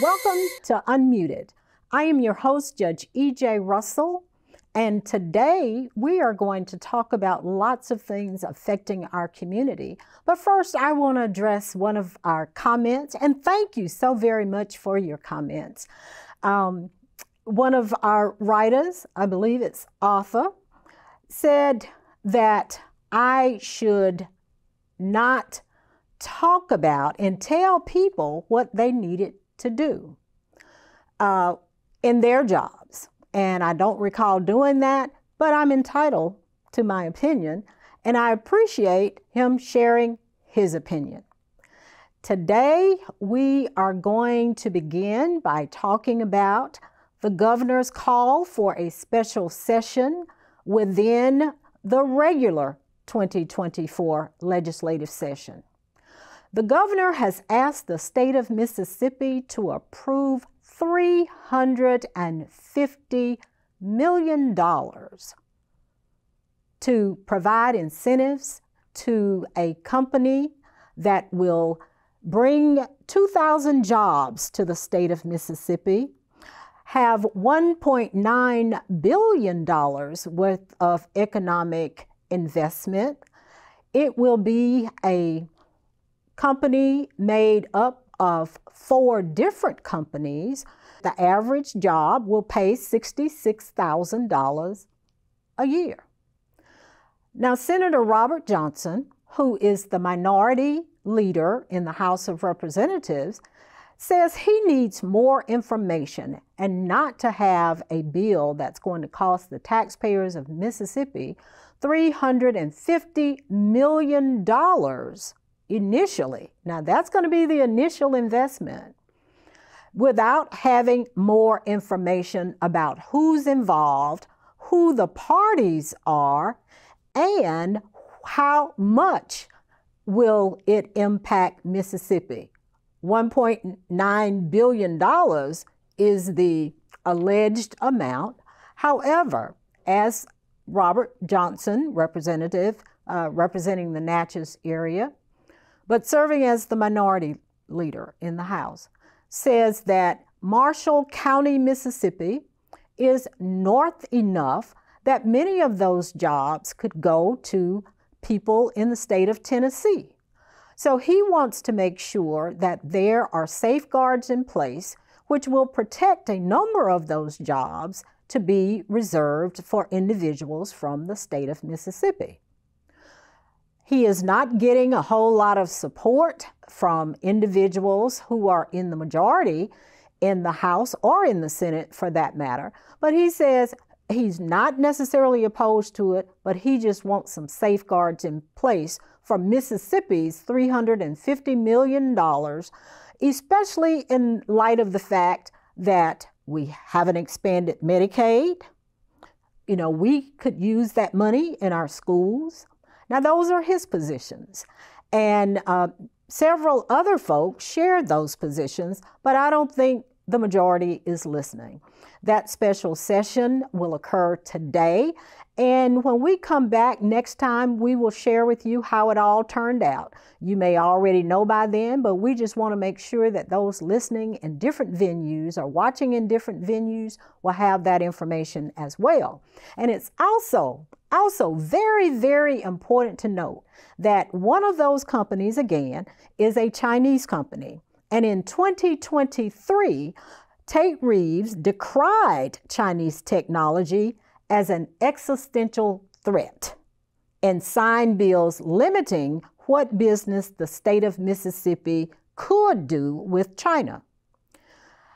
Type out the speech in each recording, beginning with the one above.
Welcome to Unmuted. I am your host, Judge E.J. Russell, and today we are going to talk about lots of things affecting our community. But first, I want to address one of our comments, and thank you so very much for your comments. One of our writers, I believe it's Arthur, said that I should not talk about and tell people what they needed to do in their jobs. And I don't recall doing that, but I'm entitled to my opinion, and I appreciate him sharing his opinion. Today, we are going to begin by talking about the governor's call for a special session within the regular 2024 legislative session. The governor has asked the state of Mississippi to approve $350 million to provide incentives to a company that will bring 2,000 jobs to the state of Mississippi, have $1.9 billion worth of economic investment. It will be a company made up of 4 different companies. The average job will pay $66,000 a year. Now, Senator Robert Johnson, who is the minority leader in the House of Representatives, says he needs more information and not to have a bill that's going to cost the taxpayers of Mississippi $350 million initially. Now, that's going to be the initial investment, without having more information about who's involved, who the parties are, and how much will it impact Mississippi. $1.9 billion is the alleged amount. However, as Robert Johnson, representative representing the Natchez area, but serving as the minority leader in the House, says that Marshall County, Mississippi is north enough that many of those jobs could go to people in the state of Tennessee. So he wants to make sure that there are safeguards in place which will protect a number of those jobs to be reserved for individuals from the state of Mississippi. He is not getting a whole lot of support from individuals who are in the majority in the House or in the Senate for that matter, but he says he's not necessarily opposed to it, but he just wants some safeguards in place for Mississippi's $350 million, especially in light of the fact that we haven't expanded Medicaid. You know, we could use that money in our schools. Now, those are his positions, and several other folks shared those positions, but I don't think the majority is listening. That special session will occur today, and when we come back next time, we will share with you how it all turned out. You may already know by then, but we just want to make sure that those listening in different venues or watching in different venues will have that information as well. And it's also very, very important to note that one of those companies, again, is a Chinese company. And in 2023, Tate Reeves decried Chinese technology as an existential threat and signed bills limiting what business the state of Mississippi could do with China.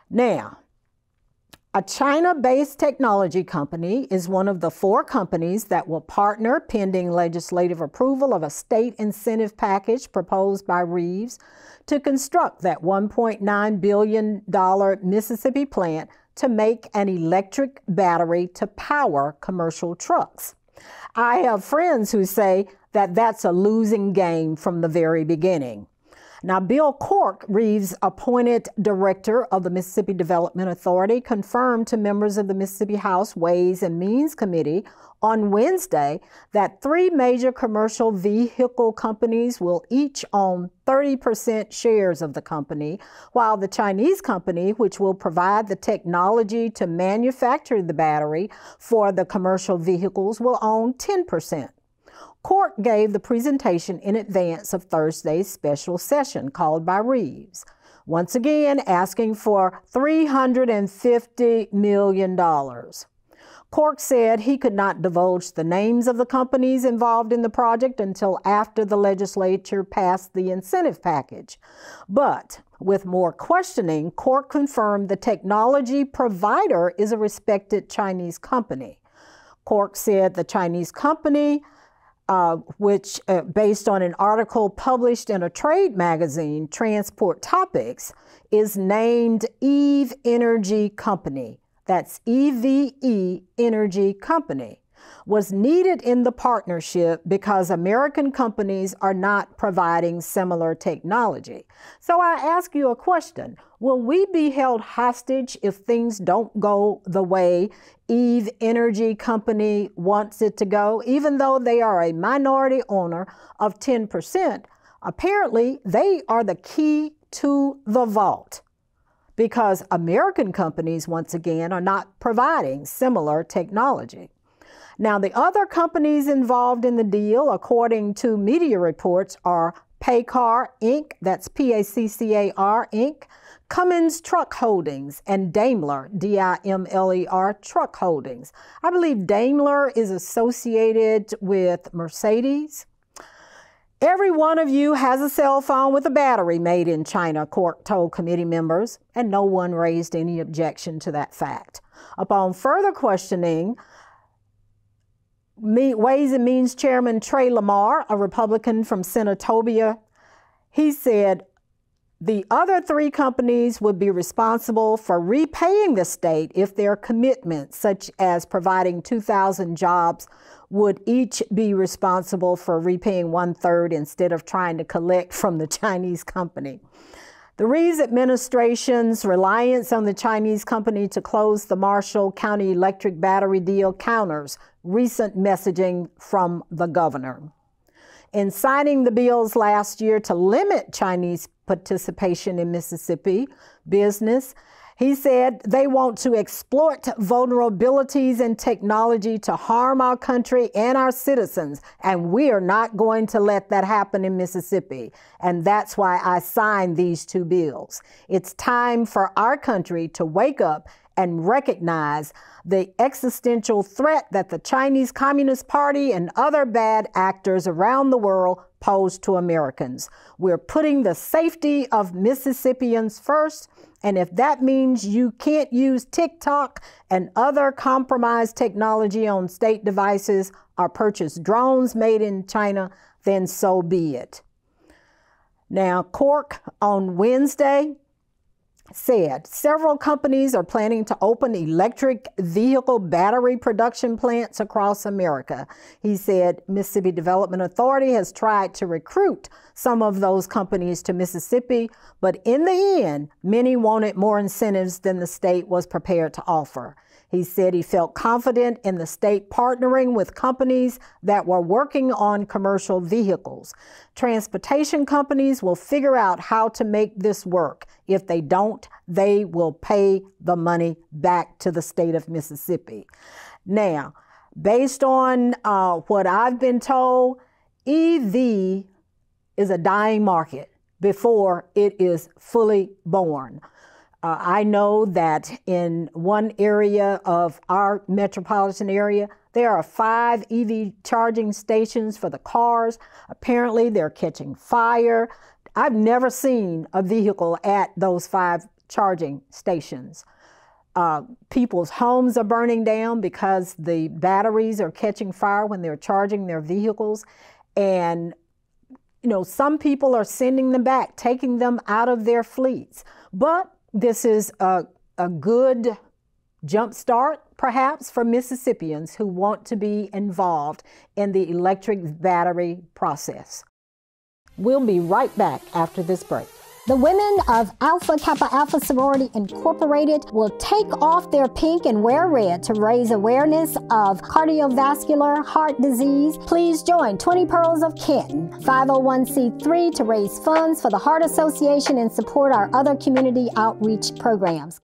Now, a China-based technology company is one of the 4 companies that will partner pending legislative approval of a state incentive package proposed by Reeves to construct that $1.9 billion Mississippi plant to make an electric battery to power commercial trucks. I have friends who say that that's a losing game from the very beginning. Now, Bill Cork, Reeves' appointed director of the Mississippi Development Authority, confirmed to members of the Mississippi House Ways and Means Committee on Wednesday that 3 major commercial vehicle companies will each own 30% shares of the company, while the Chinese company, which will provide the technology to manufacture the battery for the commercial vehicles, will own 10%. Cork gave the presentation in advance of Thursday's special session called by Reeves, once again asking for $350 million. Cork said he could not divulge the names of the companies involved in the project until after the legislature passed the incentive package. But with more questioning, Cork confirmed the technology provider is a respected Chinese company. Cork said the Chinese company, which based on an article published in a trade magazine, Transport Topics, is named Eve Energy Company. That's EVE Energy Company, was needed in the partnership because American companies are not providing similar technology. So I ask you a question. Will we be held hostage if things don't go the way Eve Energy Company wants it to go? Even though they are a minority owner of 10%, apparently they are the key to the vault, because American companies, once again, are not providing similar technology. Now, the other companies involved in the deal, according to media reports, are Paycar Inc., that's Paccar Inc., Cummins Truck Holdings, and Daimler, Daimler Truck Holdings. I believe Daimler is associated with Mercedes. Every one of you has a cell phone with a battery made in China, Cork told committee members, and no one raised any objection to that fact. Upon further questioning, Ways and Means Chairman Trey Lamar, a Republican from Senatobia, he said the other 3 companies would be responsible for repaying the state if their commitments, such as providing 2,000 jobs, would each be responsible for repaying 1/3 instead of trying to collect from the Chinese company. The Reeves administration's reliance on the Chinese company to close the Marshall County Electric battery deal counters recent messaging from the governor. In signing the bills last year to limit Chinese participation in Mississippi business, he said they want to exploit vulnerabilities in technology to harm our country and our citizens, and we are not going to let that happen in Mississippi. And that's why I signed these 2 bills. It's time for our country to wake up and recognize the existential threat that the Chinese Communist Party and other bad actors around the world pose to Americans. We're putting the safety of Mississippians first, and if that means you can't use TikTok and other compromised technology on state devices or purchase drones made in China, then so be it. Now, Cork on Wednesday said several companies are planning to open electric vehicle battery production plants across America. He said Mississippi Development Authority has tried to recruit some of those companies to Mississippi, but in the end, many wanted more incentives than the state was prepared to offer. He said he felt confident in the state partnering with companies that were working on commercial vehicles. Transportation companies will figure out how to make this work. If they don't, they will pay the money back to the state of Mississippi. Now, based on what I've been told, EV is a dying market before it is fully born. I know that in one area of our metropolitan area, there are 5 EV charging stations for the cars. Apparently, they're catching fire. I've never seen a vehicle at those 5 charging stations. People's homes are burning down because the batteries are catching fire when they're charging their vehicles. And, some people are sending them back, taking them out of their fleets. But this is a good jump start, perhaps, for Mississippians who want to be involved in the electric battery process. We'll be right back after this break. The women of Alpha Kappa Alpha Sorority Incorporated will take off their pink and wear red to raise awareness of cardiovascular heart disease. Please join 20 Pearls of Canton, 501c3, to raise funds for the Heart Association and support our other community outreach programs.